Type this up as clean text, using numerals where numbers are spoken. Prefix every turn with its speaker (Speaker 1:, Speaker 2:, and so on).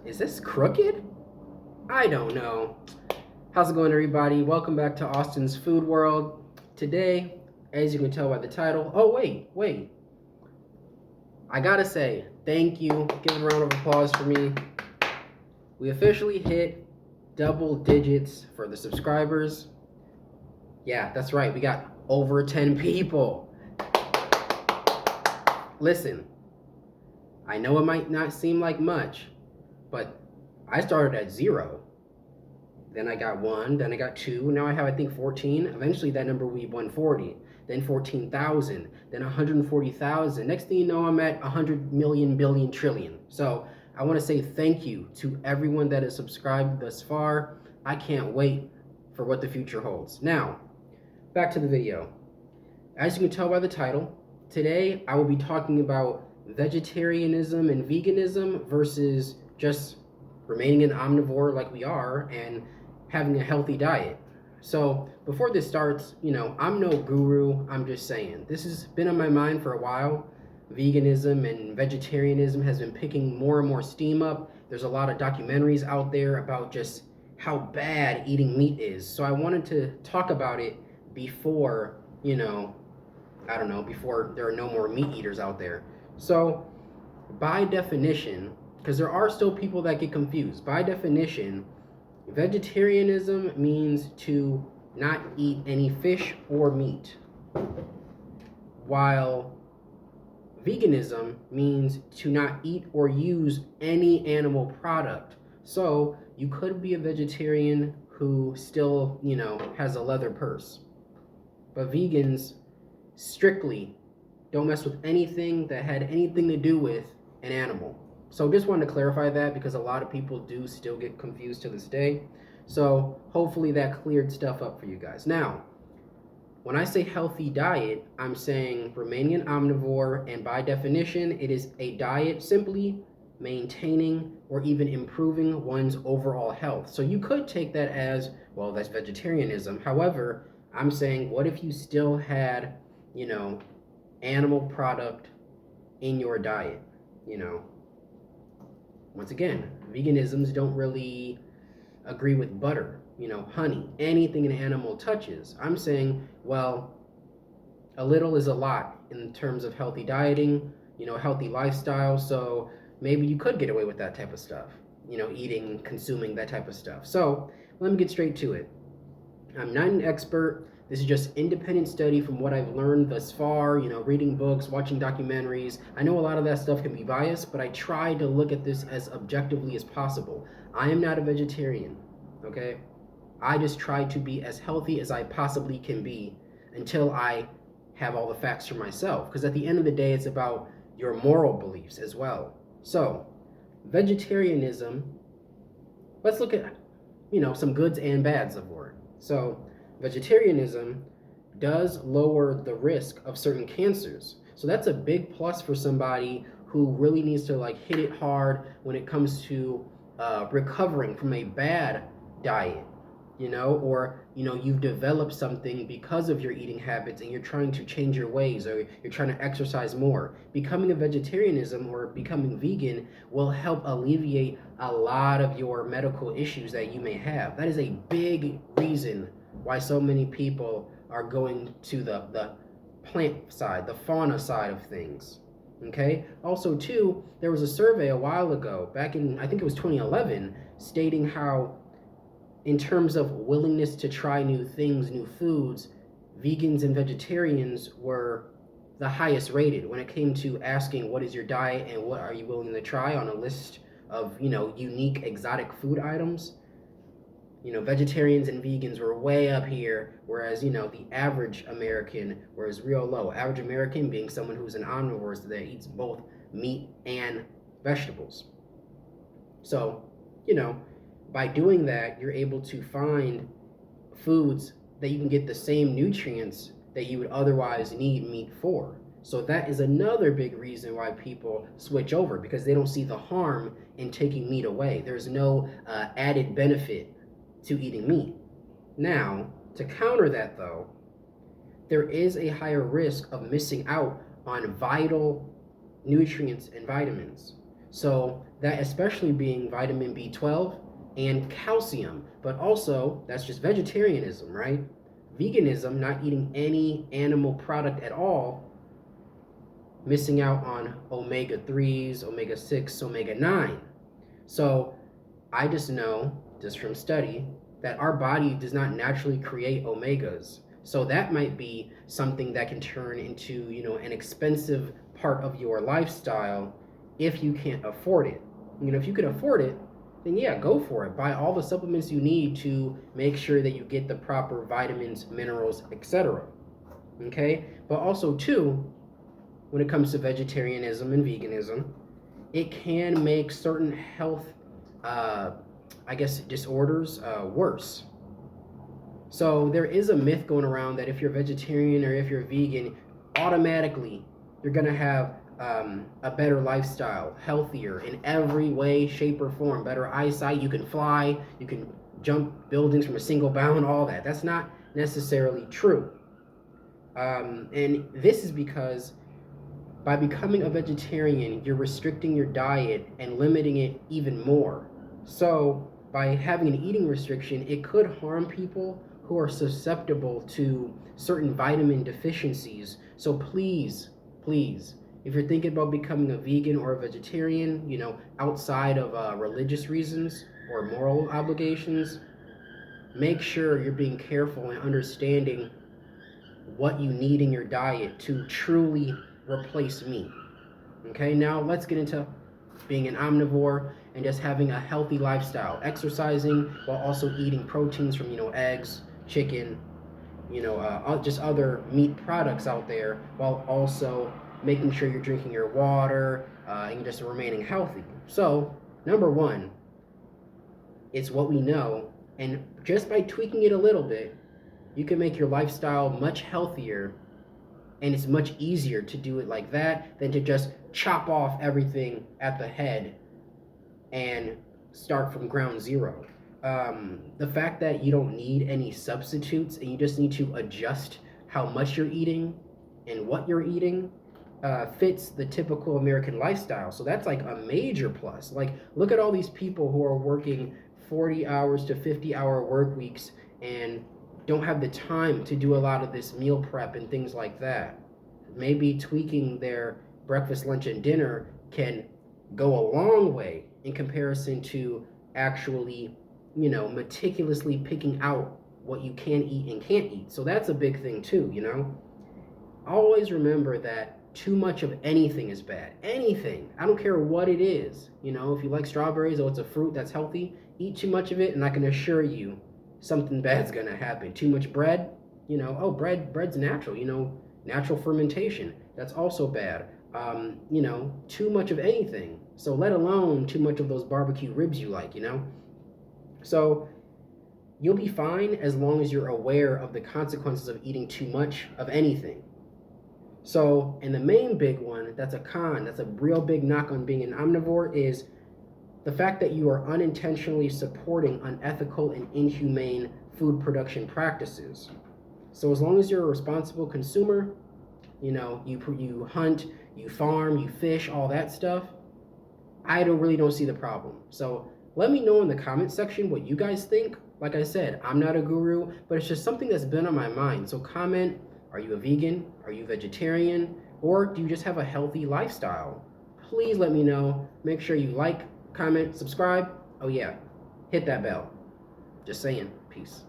Speaker 1: Is this crooked? I don't know. How's it going, everybody? Welcome back to Austin's Food World. Today, as you can tell by the title, wait. I gotta say, thank you. Give a round of applause for me. We officially hit double digits for the subscribers. Yeah, that's right. We got over 10 people. Listen, I know it might not seem like much, but I started at 0. Then I got 1, then I got 2, now I have, I think, 14. Eventually that number will be 140, then 14,000, then 140,000. Next thing you know, I'm at 100 million, billion, trillion. So I want to say thank you to everyone that has subscribed thus far. I can't wait for what the future holds. Now, back to the video. As you can tell by the title, today I will be talking about vegetarianism and veganism versus just remaining an omnivore like we are and having a healthy diet. So before this starts, I'm no guru. I'm just saying this has been on my mind for a while. Veganism and vegetarianism has been picking more and more steam up. There's a lot of documentaries out there about just how bad eating meat is. So I wanted to talk about it before, I don't know, before there are no more meat eaters out there. So by definition, because there are still people that get confused, by definition, vegetarianism means to not eat any fish or meat, while veganism means to not eat or use any animal product. So you could be a vegetarian who still, has a leather purse. But vegans strictly don't mess with anything that had anything to do with an animal. So just wanted to clarify that because a lot of people do still get confused to this day. So hopefully that cleared stuff up for you guys. Now, when I say healthy diet, I'm saying remaining an omnivore, and by definition, it is a diet simply maintaining or even improving one's overall health. So you could take that as, well, that's vegetarianism. However, I'm saying, what if you still had, animal product in your diet? Once again, veganisms don't really agree with butter, honey, anything an animal touches. I'm saying, well, a little is a lot in terms of healthy dieting, healthy lifestyle. So maybe you could get away with that type of stuff, eating, consuming that type of stuff. So let me get straight to it. I'm not an expert. This is just independent study from what I've learned thus far, reading books, watching documentaries. I know a lot of that stuff can be biased, but I try to look at this as objectively as possible. I am not a vegetarian, okay? I just try to be as healthy as I possibly can be until I have all the facts for myself. Because at the end of the day, it's about your moral beliefs as well. So, vegetarianism, let's look at, some goods and bads of it. So, vegetarianism does lower the risk of certain cancers. So that's a big plus for somebody who really needs to hit it hard when it comes to recovering from a bad diet, or you've developed something because of your eating habits and you're trying to change your ways, or you're trying to exercise more. Becoming a vegetarianism or becoming vegan will help alleviate a lot of your medical issues that you may have. That is a big reason why so many people are going to the plant side, the fauna side of things. Okay? Also, too, there was a survey a while ago, back in, I think it was 2011, stating how, in terms of willingness to try new things, new foods, vegans and vegetarians were the highest rated when it came to asking what is your diet and what are you willing to try on a list of, unique exotic food items. Vegetarians and vegans were way up here, whereas, the average American was real low. Average American being someone who's an omnivore that eats both meat and vegetables. So, by doing that, you're able to find foods that you can get the same nutrients that you would otherwise need meat for. So that is another big reason why people switch over, because they don't see the harm in taking meat away. There's no added benefit to eating meat. Now, to counter that though, there is a higher risk of missing out on vital nutrients and vitamins. So that especially being vitamin B12 and calcium, but also that's just vegetarianism, right? Veganism, not eating any animal product at all, missing out on omega 3s, omega 6, omega 9. So I just know, just from study, that our body does not naturally create omegas. So that might be something that can turn into, an expensive part of your lifestyle if you can't afford it. If you can afford it, then yeah, go for it. Buy all the supplements you need to make sure that you get the proper vitamins, minerals, etc. Okay? But also too, when it comes to vegetarianism and veganism, it can make certain health, uh, I guess, disorders worse. So there is a myth going around that if you're vegetarian or if you're vegan, automatically you're going to have a better lifestyle, healthier in every way, shape, or form, better eyesight. You can fly, you can jump buildings from a single bound, all that. That's not necessarily true. And this is because by becoming a vegetarian, you're restricting your diet and limiting it even more. So, by having an eating restriction, it could harm people who are susceptible to certain vitamin deficiencies. So, please, if you're thinking about becoming a vegan or a vegetarian, outside of religious reasons or moral obligations, make sure you're being careful and understanding what you need in your diet to truly replace meat. Okay, now let's get into being an omnivore and just having a healthy lifestyle, exercising while also eating proteins from eggs, chicken, just other meat products out there, while also making sure you're drinking your water and just remaining healthy. So number one, it's what we know, and just by tweaking it a little bit, you can make your lifestyle much healthier, and it's much easier to do it like that than to just chop off everything at the head and start from ground zero. The fact that you don't need any substitutes and you just need to adjust how much you're eating and what you're eating fits the typical American lifestyle. So that's like a major plus. Like, look at all these people who are working 40 hours to 50-hour work weeks and don't have the time to do a lot of this meal prep and things like that. Maybe tweaking their breakfast, lunch, and dinner can go a long way in comparison to actually, meticulously picking out what you can eat and can't eat. So that's a big thing too. Always remember that too much of anything is bad. Anything. I don't care what it is. If you like strawberries, it's a fruit that's healthy, eat too much of it, and I can assure you something bad's gonna happen. Too much bread, bread's natural, natural fermentation. That's also bad. Too much of anything. So let alone too much of those barbecue ribs you like, So you'll be fine as long as you're aware of the consequences of eating too much of anything. So, and the main big one, that's a real big knock on being an omnivore, is the fact that you are unintentionally supporting unethical and inhumane food production practices. So as long as you're a responsible consumer, you hunt, you farm, you fish, all that stuff, I really don't see the problem. So let me know in the comment section what you guys think. Like I said, I'm not a guru, but it's just something that's been on my mind. So comment, are you a vegan? Are you vegetarian? Or do you just have a healthy lifestyle? Please let me know. Make sure you like, comment, subscribe. Oh yeah, hit that bell. Just saying. Peace.